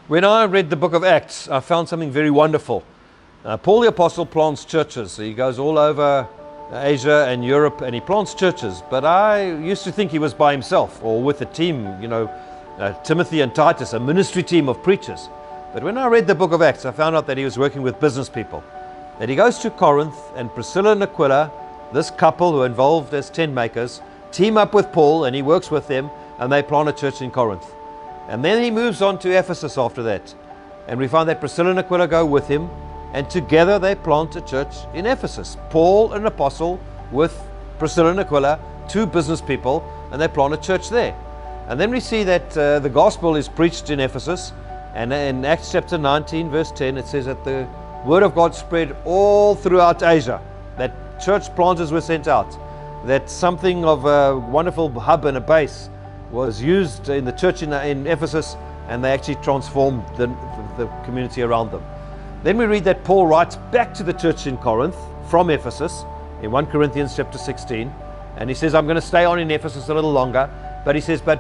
When I read the book of Acts, I found something very wonderful. Paul the Apostle plants churches. So he goes all over Asia and Europe and he plants churches. But I used to think he was by himself or with a team, Timothy and Titus, a ministry team of preachers. But when I read the book of Acts, I found out that he was working with business people. That he goes to Corinth, and Priscilla and Aquila, this couple who are involved as tent makers, team up with Paul and he works with them and they plant a church in Corinth. And then he moves on to Ephesus after that. And we find that Priscilla and Aquila go with him, and together they plant a church in Ephesus. Paul, an apostle, with Priscilla and Aquila, two business people, and they plant a church there. And then we see that the gospel is preached in Ephesus. And in Acts chapter 19, verse 10, it says that the word of God spread all throughout Asia. That church planters were sent out. That something of a wonderful hub and a base was used in the church in Ephesus, and they actually transformed the community around them. Then we read that Paul writes back to the church in Corinth from Ephesus in 1 Corinthians chapter 16, and he says, I'm going to stay on in Ephesus a little longer, but he says, but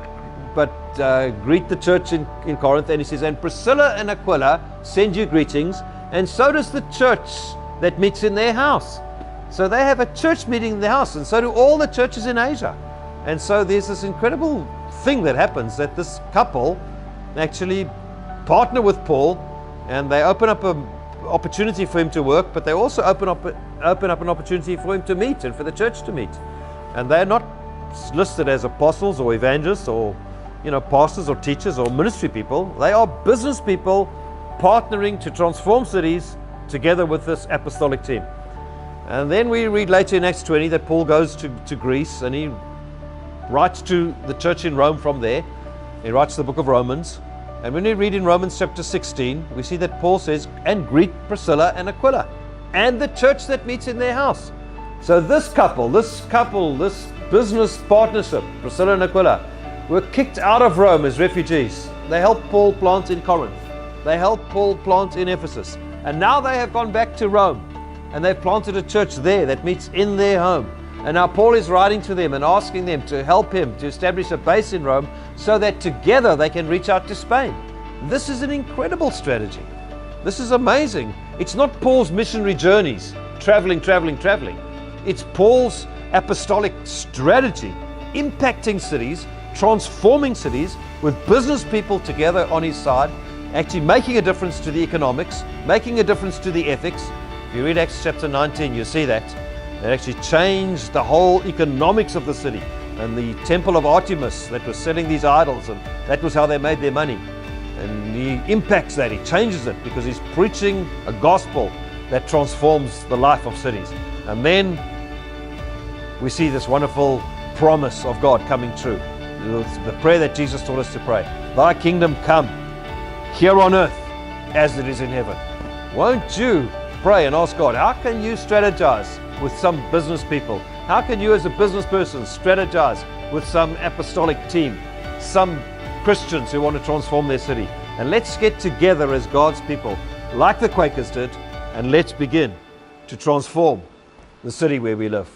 greet the church in Corinth, and he says, and Priscilla and Aquila send you greetings, and so does the church that meets in their house. So they have a church meeting in their house, and so do all the churches in Asia. And so there's this incredible thing that happens, that this couple actually partner with Paul, and they open up an opportunity for him to work, but they also open up an opportunity for him to meet and for the church to meet. And they're not listed as apostles or evangelists or pastors or teachers or ministry people. They are business people partnering to transform cities together with this apostolic team. And then we read later in Acts 20 that Paul goes to Greece, and he writes to the church in Rome from there. He writes the book of Romans. And when we read in Romans chapter 16, we see that Paul says, and greet Priscilla and Aquila and the church that meets in their house. So this business partnership, Priscilla and Aquila, were kicked out of Rome as refugees. They helped Paul plant in Corinth. They helped Paul plant in Ephesus. And now they have gone back to Rome, and they've planted a church there that meets in their home. And now Paul is writing to them and asking them to help him to establish a base in Rome so that together they can reach out to Spain. This is an incredible strategy. This is amazing. It's not Paul's missionary journeys, traveling. It's Paul's apostolic strategy, impacting cities, transforming cities with business people together on his side, actually making a difference to the economics, making a difference to the ethics. If you read Acts chapter 19, you see that. It actually changed the whole economics of the city, and the temple of Artemis that was selling these idols, and that was how they made their money. And he impacts that, he changes it, because he's preaching a gospel that transforms the life of cities. And then we see this wonderful promise of God coming true. The prayer that Jesus taught us to pray. Thy kingdom come here on earth as it is in heaven. Won't you pray and ask God, how can you strategize with some business people? How can you as a business person strategize with some apostolic team, some Christians who want to transform their city? And let's get together as God's people, like the Quakers did, and let's begin to transform the city where we live.